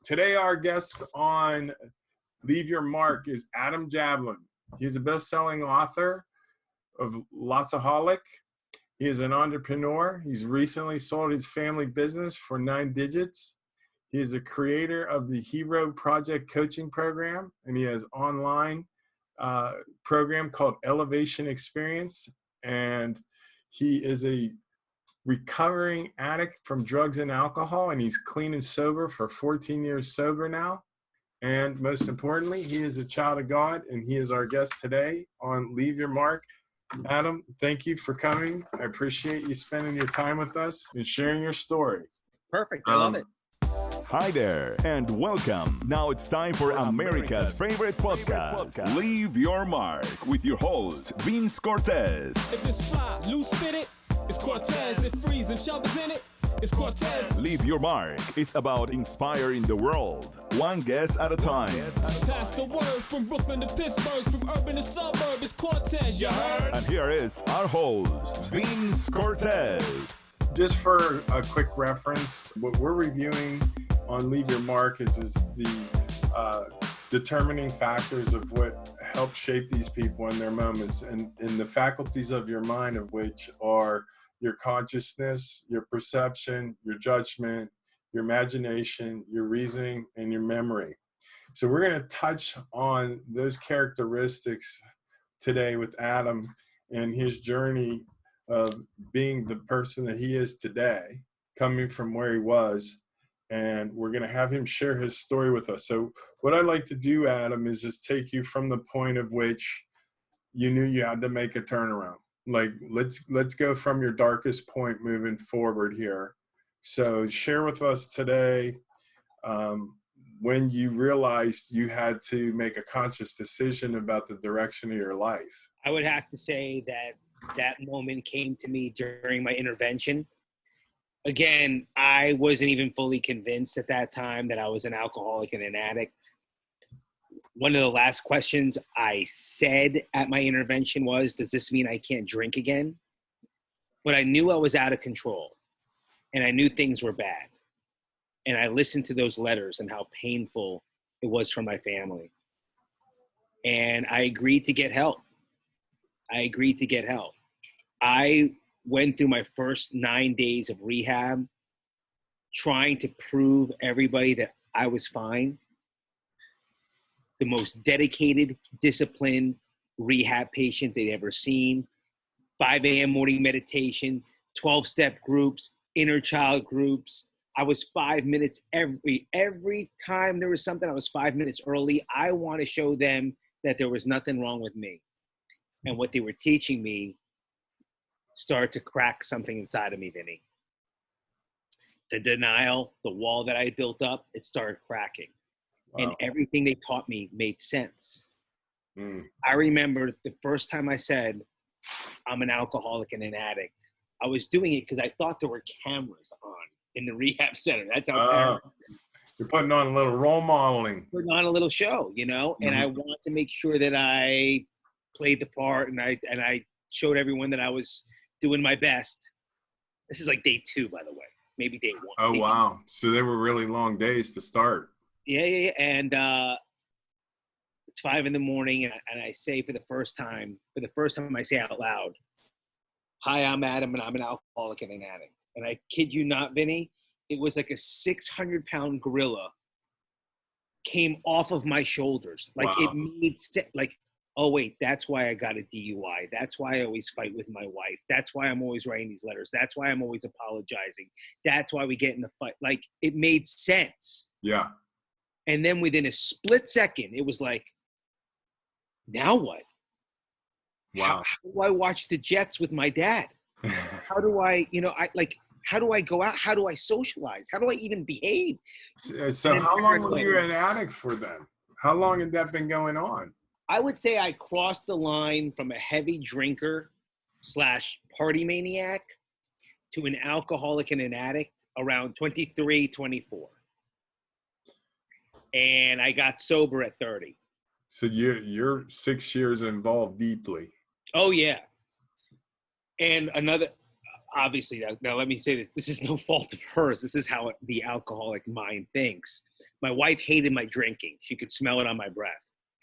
Today, our guest on Leave Your Mark is Adam Jablin. He's a best-selling author of Lotsaholic. He is an entrepreneur. He's recently sold his family business for 9 digits. He is a creator of the Hero Project coaching program, and he has online program called Elevation Experience. And he is a recovering addict from drugs and alcohol, and he's clean and sober for 14 years sober now. And most importantly, he is a child of God, and he is our guest today on Leave Your Mark. Adam, thank you for coming. I appreciate you spending your time with us and sharing your story. Perfect. I love it. Hi there, and welcome. Now it's time for America's favorite podcast, Leave Your Mark, with your host, Vince Cortese. If it's fly, loose fitted, it's Cortese. If freezing, chubbers in it, it's Cortese. Leave Your Mark is about inspiring the world, one guest at a time. Pass the word from Brooklyn to Pittsburgh, from urban to suburb, it's Cortese, you heard? And here is our host, Vince Cortese. Just for a quick reference, what we're reviewing on Leave Your Mark is the determining factors of what help shape these people in their moments, and the faculties of your mind, of which are your consciousness, your perception, your judgment, your imagination, your reasoning, and your memory. So we're going to touch on those characteristics today with Adam and his journey of being the person that he is today, coming from where he was. And we're going to have him share his story with us. So what I'd like to do, Adam, is just take you from the point of which you knew you had to make a turnaround. Like, let's go from your darkest point moving forward here. So share with us today when you realized you had to make a conscious decision about the direction of your life. I would have to say that moment came to me during my intervention. Again, I wasn't even fully convinced at that time that I was an alcoholic and an addict. One of the last questions I said at my intervention was, does this mean I can't drink again? But I knew I was out of control, and I knew things were bad. And I listened to those letters and how painful it was for my family. And I agreed to get help. I went through my first 9 days of rehab trying to prove everybody that I was fine. The most dedicated, disciplined rehab patient they'd ever seen. 5 a.m. morning meditation, 12-step groups, inner child groups. I was 5 minutes every time there was something, I was 5 minutes early. I want to show them that there was nothing wrong with me. And what they were teaching me started to crack something inside of me, Vinny. The denial, the wall that I had built up, it started cracking. Wow. And everything they taught me made sense. I remember the first time I said, I'm an alcoholic and an addict. I was doing it because I thought there were cameras on in the rehab center. That's how you're putting on a little role modeling. Putting on a little show, you know? And I wanted to make sure that I played the part, and I showed everyone that I was doing my best. This is like day 2, by the way, maybe day 1. Oh, wow. So they were really long days to start. Yeah. And it's 5 a.m, and I say for the first time I say out loud, hi, I'm Adam, and I'm an alcoholic and an addict. And I kid you not, Vinny, it was like a 600-pound gorilla came off of my shoulders. Like, wow. It made like, oh, wait, that's why I got a DUI. That's why I always fight with my wife. That's why I'm always writing these letters. That's why I'm always apologizing. That's why we get in the fight. Like, it made sense. Yeah. And then within a split second, it was like, now what? Wow. How do I watch the Jets with my dad? How do I, how do I go out? How do I socialize? How do I even behave? So how long were you an addict for then? How long had that been going on? I would say I crossed the line from a heavy drinker / party maniac to an alcoholic and an addict around 23, 24. And I got sober at 30. So you're 6 years involved deeply. Oh, yeah. And obviously, now let me say this. This is no fault of hers. This is how the alcoholic mind thinks. My wife hated my drinking. She could smell it on my breath.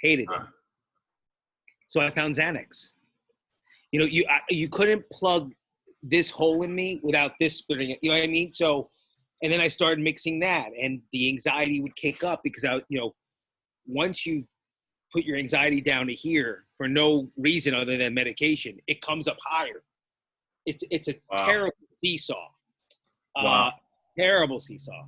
Hated it. So I found Xanax. You know, you couldn't plug this hole in me without this splitting it. You know what I mean? So, and then I started mixing that, and the anxiety would kick up because once you put your anxiety down to here for no reason other than medication, it comes up higher. It's a terrible seesaw. Terrible seesaw.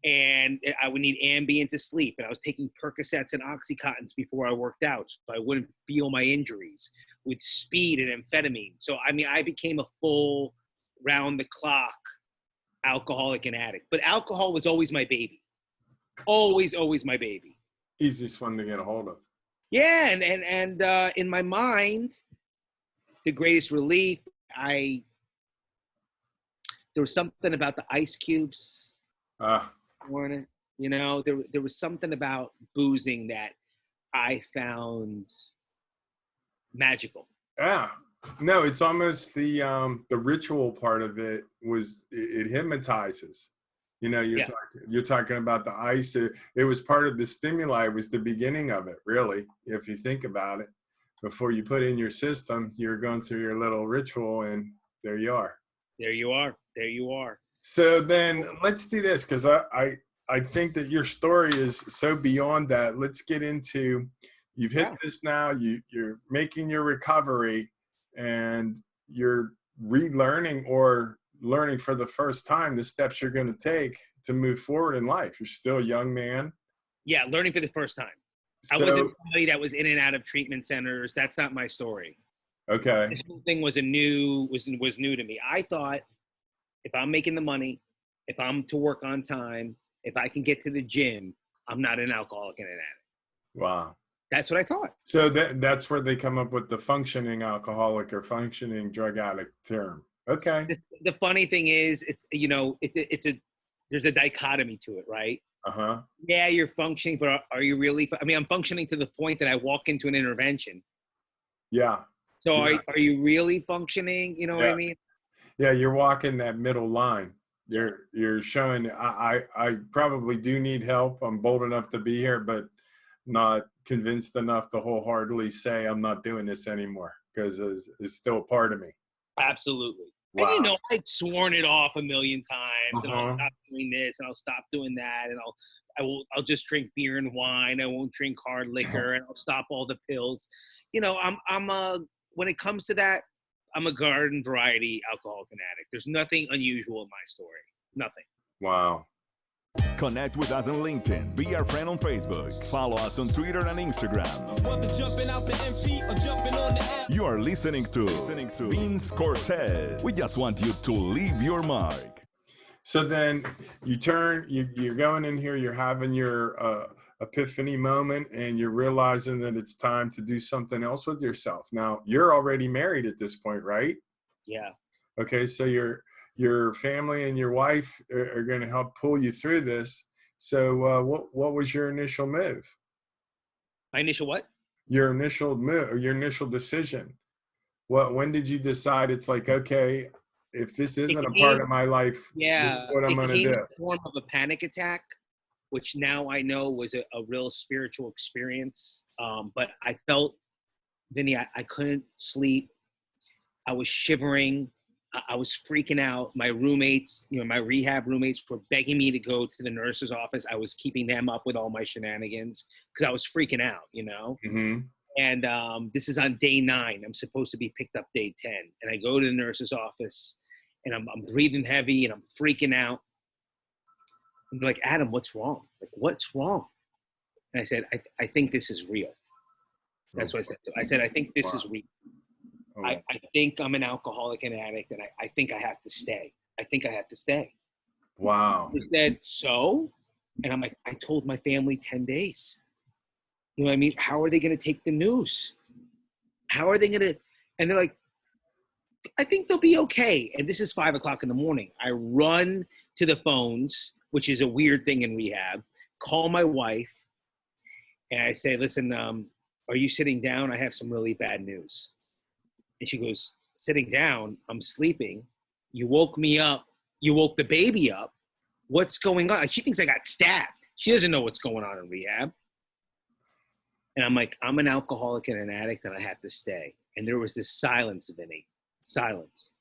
And I would need Ambien to sleep. And I was taking Percocets and Oxycontins before I worked out so I wouldn't feel my injuries, with speed and amphetamine. So, I mean, I became a full round-the-clock alcoholic and addict. But alcohol was always my baby. Always, always my baby. Easiest one to get a hold of. Yeah, and in my mind, the greatest relief, there was something about the ice cubes. You know, there was something about boozing that I found magical. Yeah. No, it's almost the ritual part of it it hypnotizes. You know, you're talking about the ice. It was part of the stimuli. It was the beginning of it, really, if you think about it. Before you put in your system, you're going through your little ritual, and there you are. There you are. There you are. So then let's do this, because I think that your story is so beyond that. Let's get into, you've hit this now, you're making your recovery, and you're relearning or learning for the first time the steps you're going to take to move forward in life. You're still a young man. Yeah, learning for the first time. So, I wasn't somebody that was in and out of treatment centers. That's not my story. Okay. This whole thing was new to me. I thought, if I'm making the money, if I'm to work on time, if I can get to the gym, I'm not an alcoholic and an addict. Wow. That's what I thought. So that's where they come up with the functioning alcoholic or functioning drug addict term. Okay. The funny thing is, there's a dichotomy to it, right? Uh-huh. Yeah, you're functioning, but are you really? I mean, I'm functioning to the point that I walk into an intervention. Yeah. So yeah. are you really functioning? You know what I mean? Yeah, you're walking that middle line. You're showing I probably do need help. I'm bold enough to be here, but not convinced enough to wholeheartedly say I'm not doing this anymore, because it's still a part of me. Absolutely. Wow. And I'd sworn it off a million times, and I'll Uh-huh. stop doing this, and I'll stop doing that, and I'll just drink beer and wine. I won't drink hard liquor, and I'll stop all the pills. When it comes to that, I'm a garden variety alcoholic and addict. There's nothing unusual in my story. Nothing. Wow. Connect with us on LinkedIn. Be our friend on Facebook. Follow us on Twitter and Instagram. Whether jumping out the MP or jumping on the app. You are listening to Vince Cortese. We just want you to leave your mark. So then you're going in here, you're having your epiphany moment, and you're realizing that it's time to do something else with yourself. Now, you're already married at this point, right? Yeah. Okay, so your family and your wife are going to help pull you through this. So what was your initial move? My initial what? Your initial move, or your initial decision. When did you decide it's like, okay, if this isn't a part of my life, this is what I'm going to do? It came in the form of a panic attack, which now I know was a real spiritual experience. But I felt, Vinny, I couldn't sleep. I was shivering. I was freaking out. My roommates, my rehab roommates, were begging me to go to the nurse's office. I was keeping them up with all my shenanigans because I was freaking out, Mm-hmm. And this is on day 9. I'm supposed to be picked up day 10. And I go to the nurse's office, and I'm breathing heavy, and I'm freaking out. And they're like, Adam, what's wrong? Like, what's wrong? And I said, I think this is real. That's what I said. I said, I think this is real. Oh. I think I'm an alcoholic and addict, and I think I have to stay. I think I have to stay. Wow. He said, so? And I'm like, I told my family 10 days. You know what I mean? How are they going to take the news? How are they going to? And they're like, I think they'll be okay. And this is 5 o'clock in the morning. I run to the phones, which is a weird thing in rehab, call my wife, and I say, listen, are you sitting down? I have some really bad news. And she goes, sitting down? I'm sleeping. You woke me up. You woke the baby up. What's going on? She thinks I got stabbed. She doesn't know what's going on in rehab. And I'm like, I'm an alcoholic and an addict, and I have to stay. And there was this silence, Vinny. Silence.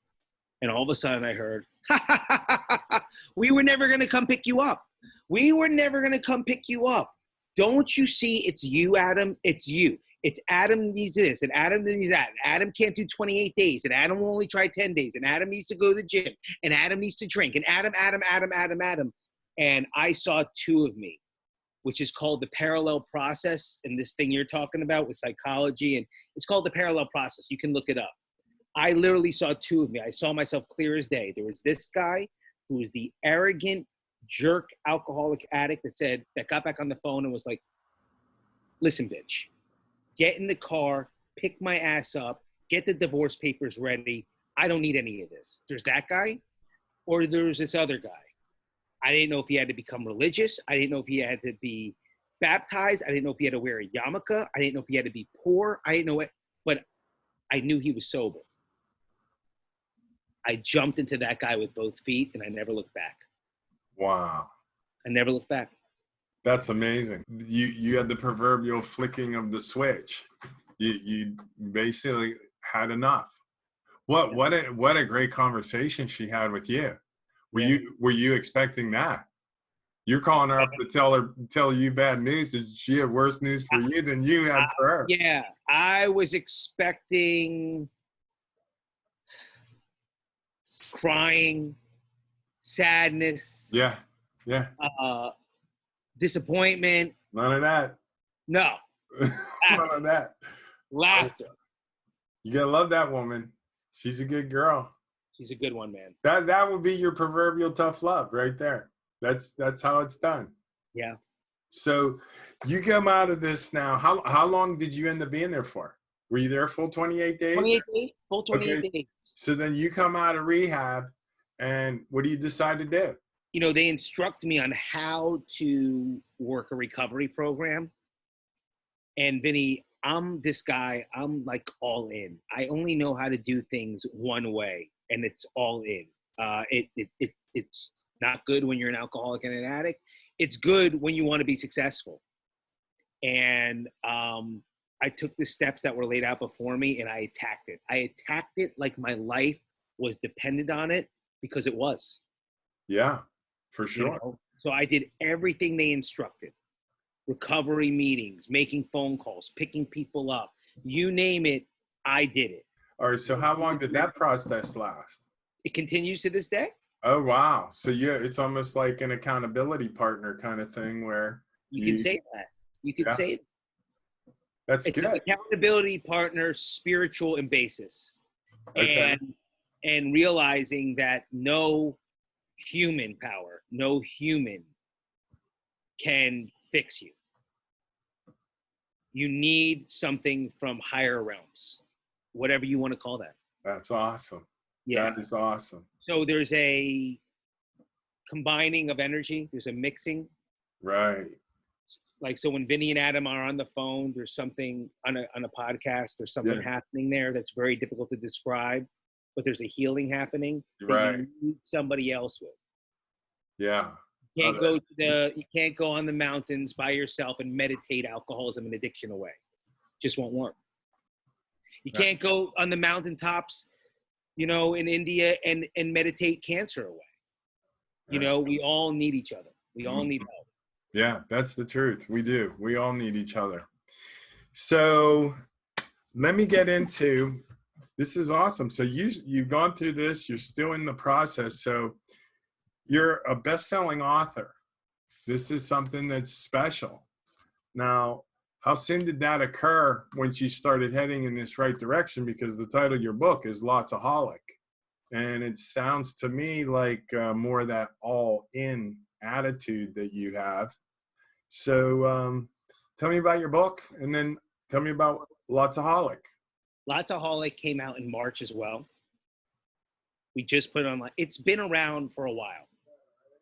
And all of a sudden I heard, ha, ha, ha, ha, ha. We were never going to come pick you up. We were never going to come pick you up. Don't you see it's you, Adam? It's you. It's Adam needs this, and Adam needs that. And Adam can't do 28 days, and Adam will only try 10 days, and Adam needs to go to the gym, and Adam needs to drink, and Adam. And I saw two of me, which is called the parallel process, and this thing you're talking about with psychology, and it's called the parallel process. You can look it up. I literally saw two of me. I saw myself clear as day. There was this guy who was the arrogant, jerk, alcoholic addict that got back on the phone and was like, listen, bitch, get in the car, pick my ass up, get the divorce papers ready. I don't need any of this. There's that guy, or there's this other guy. I didn't know if he had to become religious. I didn't know if he had to be baptized. I didn't know if he had to wear a yarmulke. I didn't know if he had to be poor. I didn't know it, but I knew he was sober. I jumped into that guy with both feet, and I never looked back. Wow. I never looked back. That's amazing. You had the proverbial flicking of the switch. You basically had enough. What a great conversation she had with you. Were you expecting that? You're calling her up to tell you bad news, and she had worse news for you than you had for her. Yeah, I was expecting crying, sadness. Yeah. Disappointment. None of that. No. None of that. Laughter. You gotta love that woman. She's a good girl. She's a good one, man. That would be your proverbial tough love right there. That's how it's done. Yeah. So you come out of this now. How long did you end up being there for? Were you there full 28 days? 28 days. Full 28 days. So then you come out of rehab, and what do you decide to do? You know, they instruct me on how to work a recovery program. And Vinny, I'm this guy, I'm like all in. I only know how to do things one way, and it's all in. It's not good when you're an alcoholic and an addict. It's good when you want to be successful. And I took the steps that were laid out before me, and I attacked it. I attacked it like my life was dependent on it, because it was. Yeah, for sure. You know? So I did everything they instructed. Recovery meetings, making phone calls, picking people up, you name it, I did it. All right, so how long did that process last? It continues to this day. Oh, wow. So it's almost like an accountability partner kind of thing where you can say that. You could say it. That's it's good. An accountability partner, spiritual and basis. Okay. And realizing that no human power, no human can fix you. You need something from higher realms, whatever you want to call that. That's awesome. Yeah. That is awesome. So there's a combining of energy. There's a mixing. Right. Like, so when Vinny and Adam are on the phone, there's something on a podcast, there's something happening there that's very difficult to describe, but there's a healing happening that you need somebody else with. Yeah. You can't go on the mountains by yourself and meditate alcoholism and addiction away. Just won't work. You can't go on the mountaintops, in India and meditate cancer away. You know, we all need each other. We all need help. Yeah, that's the truth. We do. We all need each other. So let me get into, this is awesome. So you've gone through this, you're still in the process. So you're a best-selling author. This is something that's special. Now, how soon did that occur once you started heading in this right direction? Because the title of your book is Lotsaholic. And it sounds to me like more of that all-in attitude that you have. So tell me about your book, and then tell me about Lotsaholic. Lotsaholic came out in March as well. We just put it online. It's been around for a while.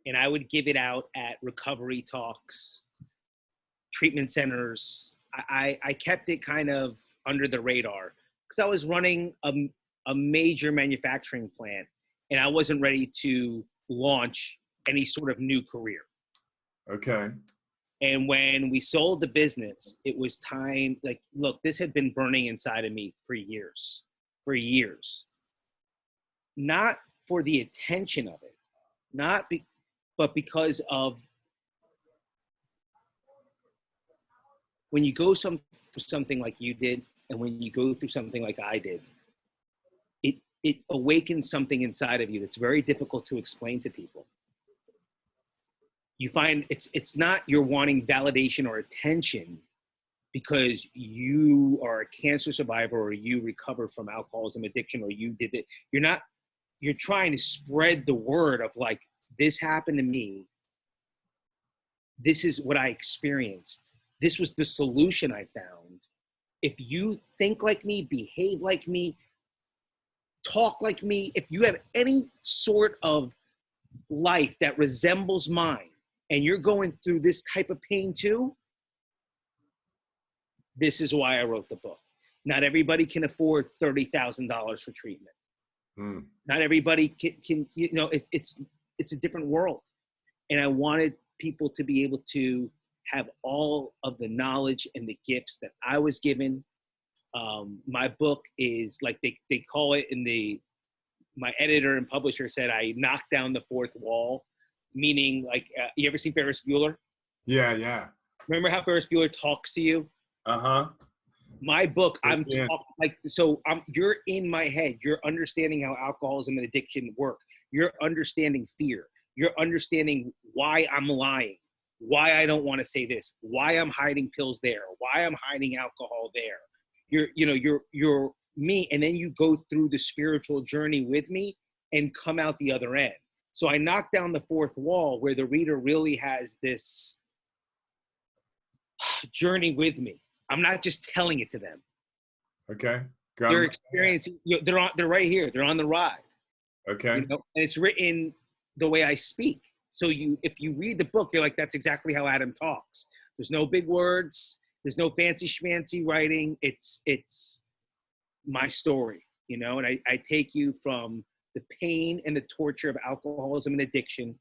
And I would give it out at recovery talks, treatment centers. I kept it kind of under the radar because I was running a major manufacturing plant, and I wasn't ready to launch any sort of new career. Okay. And when we sold the business, it was time, like, look, this had been burning inside of me for years. Not for the attention of it, but because of when you go through something like you did, and when you go through something like I did, it awakens something inside of you that's very difficult to explain to people. You find it's not you're wanting validation or attention because you are a cancer survivor or you recovered from alcoholism addiction or you did it. You're trying to spread the word of like, this happened to me. This is what I experienced. This was the solution I found. If you think like me, behave like me, talk like me, if you have any sort of life that resembles mine, and you're going through this type of pain too, this is why I wrote the book. Not everybody can afford $30,000 for treatment. Not everybody can it's a different world. And I wanted people to be able to have all of the knowledge and the gifts that I was given. My book is like, they call it my editor and publisher said, I knocked down the fourth wall. Meaning, like, you ever seen Ferris Bueller? Yeah. Remember how Ferris Bueller talks to you? My book, you're in my head. You're understanding how alcoholism and addiction work. You're understanding fear. You're understanding why I'm lying, why I don't want to say this, why I'm hiding pills there, why I'm hiding alcohol there. You're me, and then you go through the spiritual journey with me and come out the other end. So I knocked down the fourth wall where the reader really has this journey with me. I'm not just telling it to them. Okay. They're experiencing, they're right here. They're on the ride. Okay. And it's written the way I speak. So if you read the book, you're like, that's exactly how Adam talks. There's no big words. There's no fancy schmancy writing. It's my story, and I take you from the pain and the torture of alcoholism and addiction,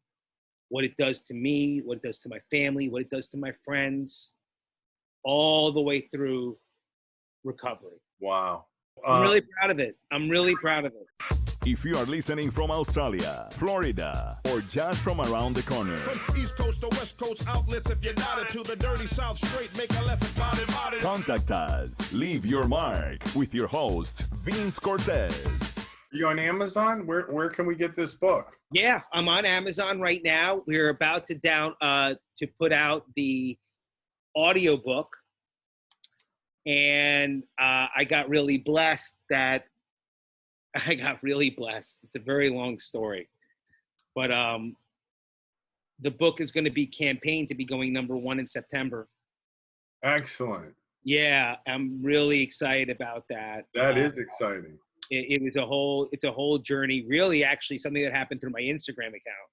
what it does to me, what it does to my family, what it does to my friends, all the way through recovery. Wow. I'm really proud of it. If you are listening from Australia, Florida, or just from around the corner, from East Coast to West Coast outlets, if you're not into the dirty South straight, make a left and body. Contact us. Leave your mark with your host, Vince Cortese. You on Amazon? Where can we get this book? Yeah, I'm on Amazon right now. We're about to put out the audiobook. And I got really blessed. It's a very long story. But the book is going to be campaigned to be going #1 in September. Excellent. Yeah, I'm really excited about that. That is exciting. It's a whole journey. Really, actually, something that happened through my Instagram account.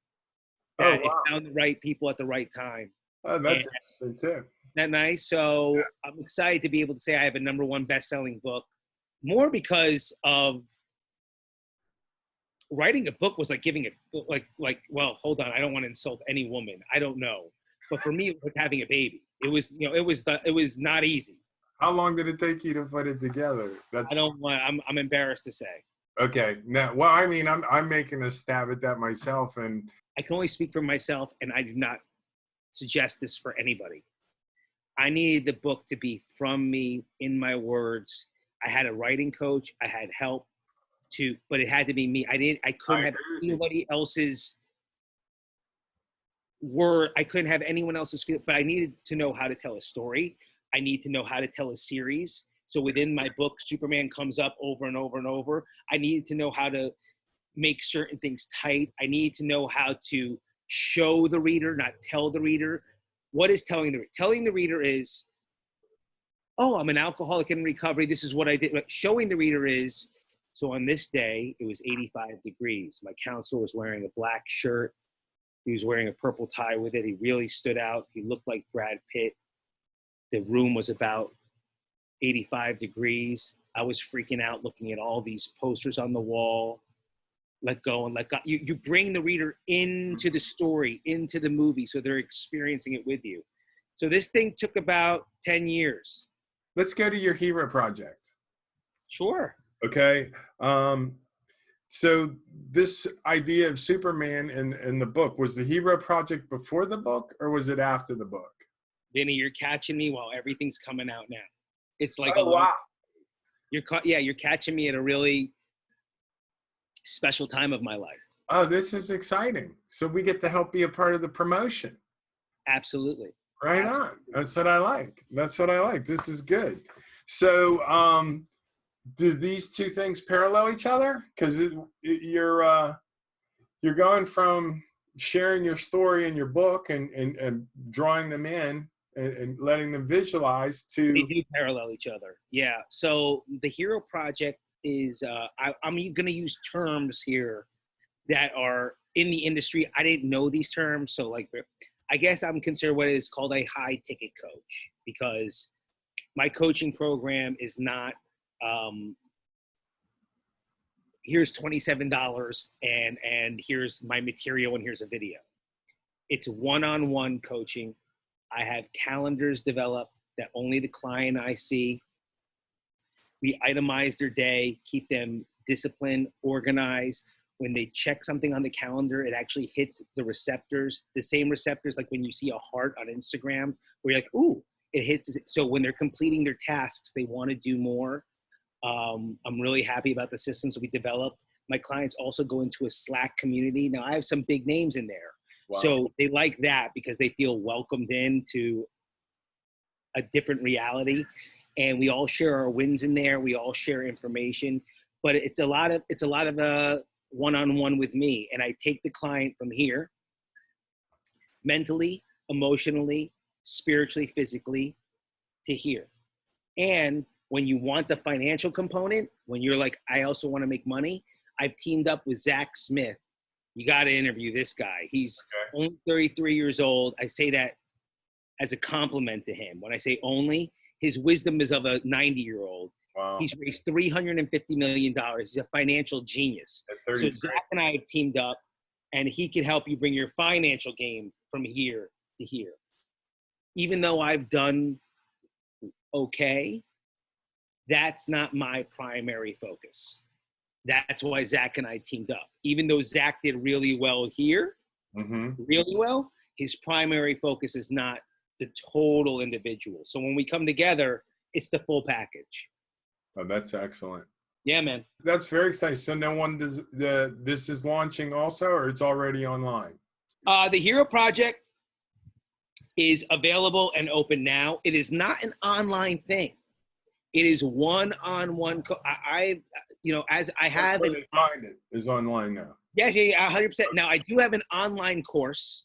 Wow. It found the right people at the right time. Oh, that's interesting too. Isn't that nice? So I'm excited to be able to say I have a #1 best-selling book. More because of writing a book was like giving it well, hold on, I don't want to insult any woman. I don't know, but for me, it was like having a baby. It was not easy. How long did it take you to put it together? I'm embarrassed to say. Okay. Now, well, I mean, I'm making a stab at that myself, and I can only speak for myself, and I do not suggest this for anybody. I needed the book to be from me, in my words. I had a writing coach. I had help but it had to be me. I couldn't have anybody else's word. I couldn't have anyone else's feel, but I needed to know how to tell a story. I need to know how to tell a series. So within my book, Superman comes up over and over and over. I needed to know how to make certain things tight. I needed to know how to show the reader, not tell the reader. What is telling the reader? Telling the reader is, oh, I'm an alcoholic in recovery. This is what I did. But showing the reader is, so on this day, it was 85 degrees. My counselor was wearing a black shirt. He was wearing a purple tie with it. He really stood out. He looked like Brad Pitt. The room was about 85 degrees. I was freaking out looking at all these posters on the wall. let go and let God. You bring the reader into the story, into the movie, so they're experiencing it with you. So this thing took about 10 years. Let's go to your hero project. Sure. Okay. So this idea of Superman in the book, was the hero project before the book or was it after the book? Vinny, you're catching me while everything's coming out now. It's like Wow. You're catching me at a really special time of my life. Oh, this is exciting. So we get to help be a part of the promotion. Absolutely. Right on. That's what I like. That's what I like. This is good. So, do these two things parallel each other? Because you're going from sharing your story in your book and drawing them in and letting them visualize to. They do parallel each other. Yeah. So the Hero Project is, I'm going to use terms here that are in the industry. I didn't know these terms. So like, I guess I'm considered what is called a high ticket coach, because my coaching program is not, here's $27 and here's my material and here's a video. It's one-on-one coaching. I have calendars developed that only the client I see. We itemize their day, keep them disciplined, organized. When they check something on the calendar, it actually hits the receptors, the same receptors like when you see a heart on Instagram, where you're like, ooh, it hits. So when they're completing their tasks, they want to do more. I'm really happy about the systems we developed. My clients also go into a Slack community. Now I have some big names in there. Wow. So they like that because they feel welcomed into a different reality. And we all share our wins in there. We all share information, but it's a lot of one-on-one with me. And I take the client from here, mentally, emotionally, spiritually, physically, to here. And when you want the financial component, when you're like, I also want to make money, I've teamed up with Zach Smith. You got to interview this guy. He's only 33 years old. I say that as a compliment to him. When I say only, his wisdom is of a 90-year-old. Wow. He's raised $350 million. He's a financial genius. So Zach and I have teamed up, and he can help you bring your financial game from here to here. Even though I've done okay, that's not my primary focus. That's why Zach and I teamed up. Even though Zach did really well here, really well, his primary focus is not the total individual. So when we come together, it's the full package. Oh, that's excellent. Yeah, man. That's very exciting. So no one does this is launching also, or it's already online? The Hero Project is available and open now. It is not an online thing. It is one-on-one. As I have. Where they find it is online now. Yes, yeah, 100%. Now I do have an online course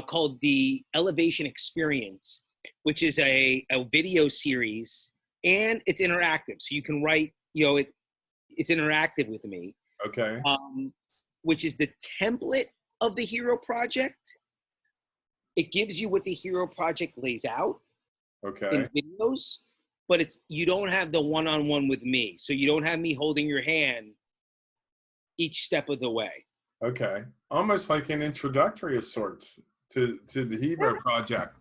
called the Elevation Experience, which is a video series, and it's interactive. So you can write, it's interactive with me. Okay. Which is the template of the Hero Project. It gives you what the Hero Project lays out in videos, but you don't have the one-on-one with me. So you don't have me holding your hand each step of the way. Okay. Almost like an introductory of sorts to the Hero Project.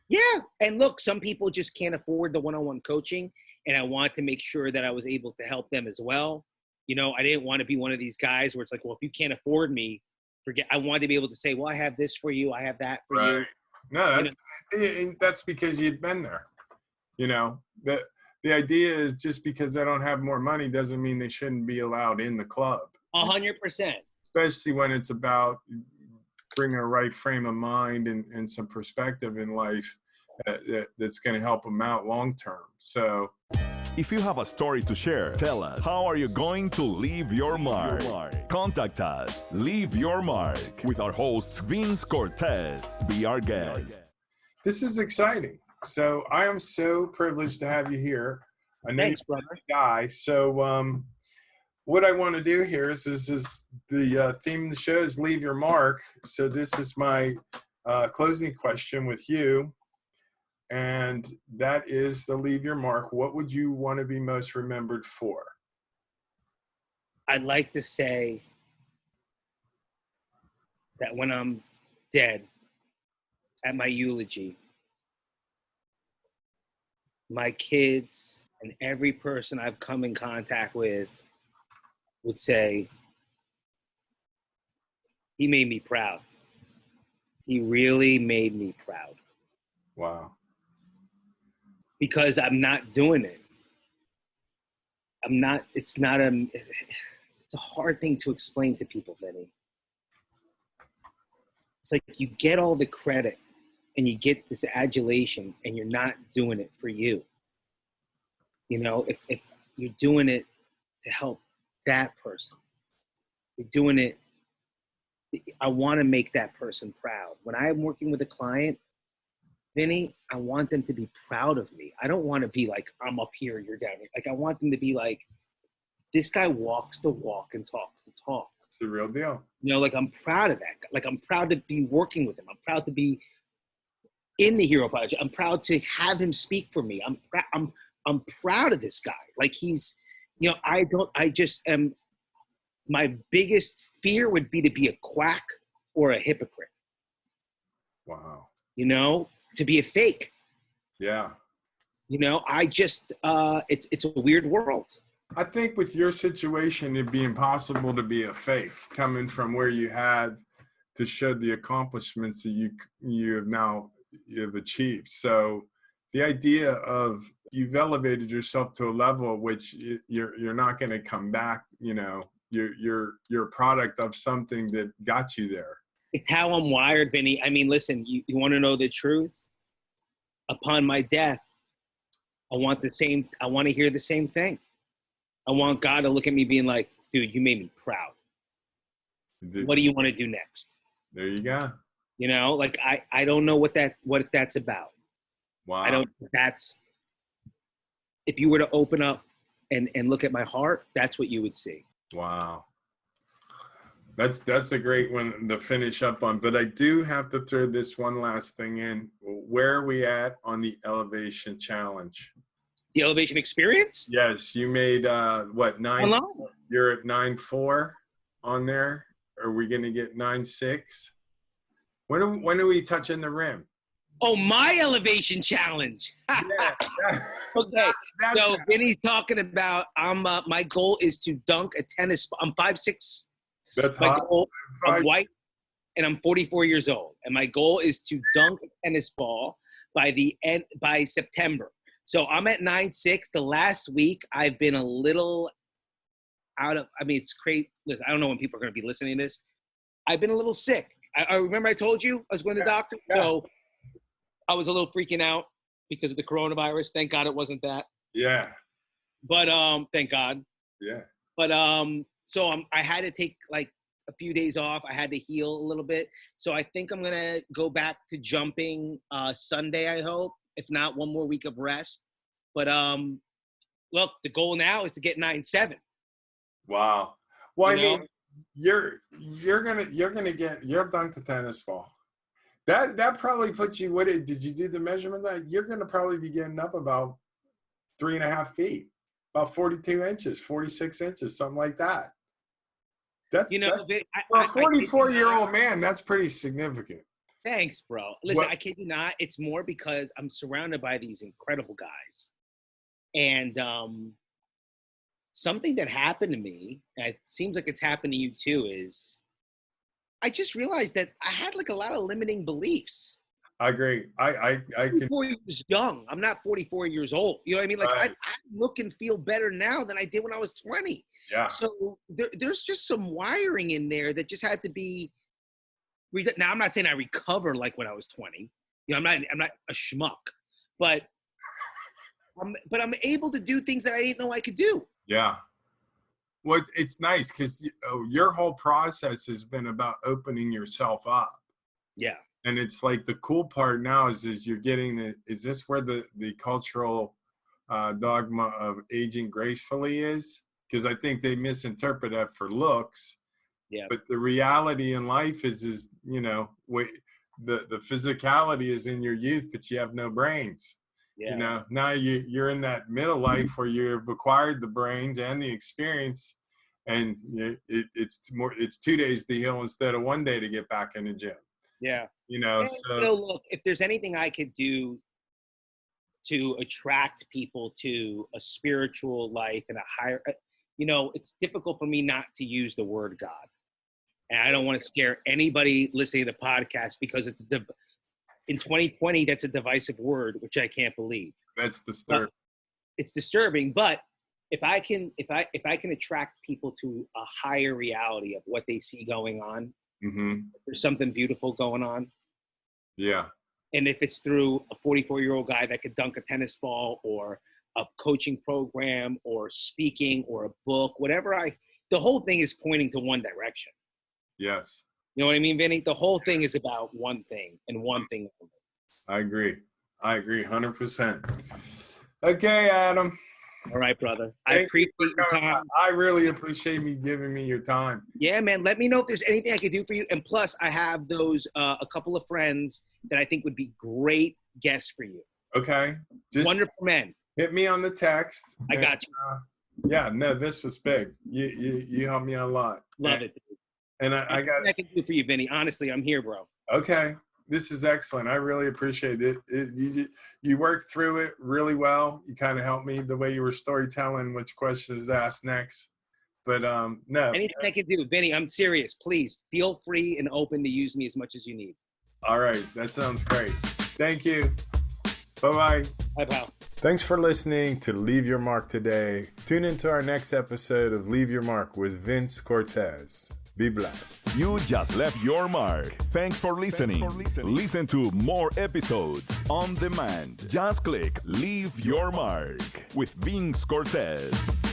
Yeah. And look, some people just can't afford the one-on-one coaching, and I want to make sure that I was able to help them as well. I didn't want to be one of these guys where it's like, well, if you can't afford me, forget. I wanted to be able to say, well, I have this for you. I have that for you. No, that's because you'd been there. The idea is just because they don't have more money doesn't mean they shouldn't be allowed in the club. 100%. Especially when it's about bringing a right frame of mind and some perspective in life that's going to help them out long term. So, if you have a story to share, tell us, how are you going to leave your mark? Contact us. Leave your mark with our host, Vince Cortese. Be our guest. This is exciting. So I am so privileged to have you here. I know you're a guy. So what I want to do here is the theme of the show is leave your mark. So this is my closing question with you. And that is the leave your mark. What would you want to be most remembered for? I'd like to say that when I'm dead at my eulogy, my kids and every person I've come in contact with would say, he made me proud. He really made me proud. Wow. Because I'm not doing it. It's a hard thing to explain to people, Vinny. It's like you get all the credit and you get this adulation and you're not doing it for you. You know, if you're doing it to help that person, you're doing it, I want to make that person proud. When I'm working with a client, Vinny, I want them to be proud of me. I don't want to be like, I'm up here, you're down here. Like, I want them to be like, this guy walks the walk and talks the talk. It's the real deal. You know, like, I'm proud of that guy. Like, I'm proud to be working with him. I'm proud to be in the Hero Project. I'm proud to have him speak for me. I'm proud of this guy. Like, he's, you know, I just am, my biggest fear would be to be a quack or a hypocrite. Wow. You know, to be a fake. Yeah. You know, I just, it's a weird world. I think with your situation, it'd be impossible to be a fake coming from where you had to show the accomplishments that you've achieved. So the idea of you've elevated yourself to a level at which you're not going to come back, you know, you're a product of something that got you there. It's how I'm wired, Vinny. I mean, listen, you want to know the truth? Upon my death, I want to hear the same thing. I want God to look at me being like, dude, you made me proud. What do you want to do next? There you go. You know, like, I don't know what that's about. Wow. If you were to open up and look at my heart, that's what you would see. Wow. That's a great one to finish up on, but I do have to throw this one last thing in. Where are we at on the elevation challenge? The elevation experience? Yes, you made what, 9? Online. You're at 9.4 on there. Are we going to get 9.6? When are we touching the rim? Oh, my elevation challenge. Yeah. Okay. So Vinny's talking about my goal is to dunk a tennis ball. I'm 5'6". That's my hot. goal, I'm white and I'm 44 years old. And my goal is to dunk a tennis ball by September. So I'm at 9.6. The last week I've been a little it's crazy. Listen, I don't know when people are going to be listening to this. I've been a little sick. I remember I told you I was going to the doctor. Yeah. So I was a little freaking out because of the coronavirus. Thank God it wasn't that. Yeah. But thank God. Yeah. But so I had to take like a few days off. I had to heal a little bit. So I think I'm gonna go back to jumping Sunday, I hope. If not, one more week of rest. But look, the goal now is to get 9.7. Wow. Well, You I know? mean, you're gonna get your dunk the tennis ball. That probably puts you. Did you do the measurement? That you're gonna probably be getting up about 3.5 feet, about 42 inches, 46 inches, something like that. That's, You know, for a 44-year-old man, that's pretty significant. Thanks, bro. Listen, I kid you not. It's more because I'm surrounded by these incredible guys. And something that happened to me, and it seems like it's happened to you too, is I just realized that I had like a lot of limiting beliefs. I agree. I can. 44 years young. I'm not 44 years old. You know what I mean? Like, Right. I look and feel better now than I did when I was 20. Yeah. So there's just some wiring in there that just had to be. Now I'm not saying I recover like when I was 20. You know, I'm not a schmuck, but I'm able to do things that I didn't know I could do. Yeah. Well, it's nice because your whole process has been about opening yourself up. Yeah. And it's like the cool part now is you're getting is this where the cultural dogma of aging gracefully is? Because I think they misinterpret that for looks. Yeah. But the reality in life is you know, the physicality is in your youth, but you have no brains. Yeah. You know, now you're in that middle life where you've acquired the brains and the experience, and it's 2 days to heal instead of 1 day to get back in the gym. Yeah. So Look, if there's anything I could do to attract people to a spiritual life and a higher, it's difficult for me not to use the word God. And I don't want to scare anybody listening to the podcast because in 2020, that's a divisive word, which I can't believe. That's disturbing. It's disturbing, but if I can attract people to a higher reality of what they see going on, there's something beautiful going on. Yeah. And if it's through a 44-year-old guy that could dunk a tennis ball, or a coaching program, or speaking, or a book, the whole thing is pointing to one direction. Yes. You know what I mean, Vinny? The whole thing is about one thing and one thing only. I agree 100%. Okay, Adam. All right, brother. I appreciate your time. I really appreciate you giving me your time. Yeah, man. Let me know if there's anything I could do for you. And plus, I have those a couple of friends that I think would be great guests for you. Okay. Just wonderful men. Hit me on the text. I got you. Yeah, no, this was big. You helped me out a lot. Love it. And I got I can do for you, Vinny. Honestly, I'm here, bro. Okay. This is excellent. I really appreciate it. You worked through it really well. You kind of helped me the way you were storytelling, which questions to ask next. But no. Anything I can do, Vinny, I'm serious. Please feel free and open to use me as much as you need. All right. That sounds great. Thank you. Bye-bye. Bye, pal. Thanks for listening to Leave Your Mark today. Tune into our next episode of Leave Your Mark with Vince Cortese. Be blessed. You just left your mark. Thanks for listening. Listen to more episodes on demand. Just click Leave Your Mark with Vince Cortese.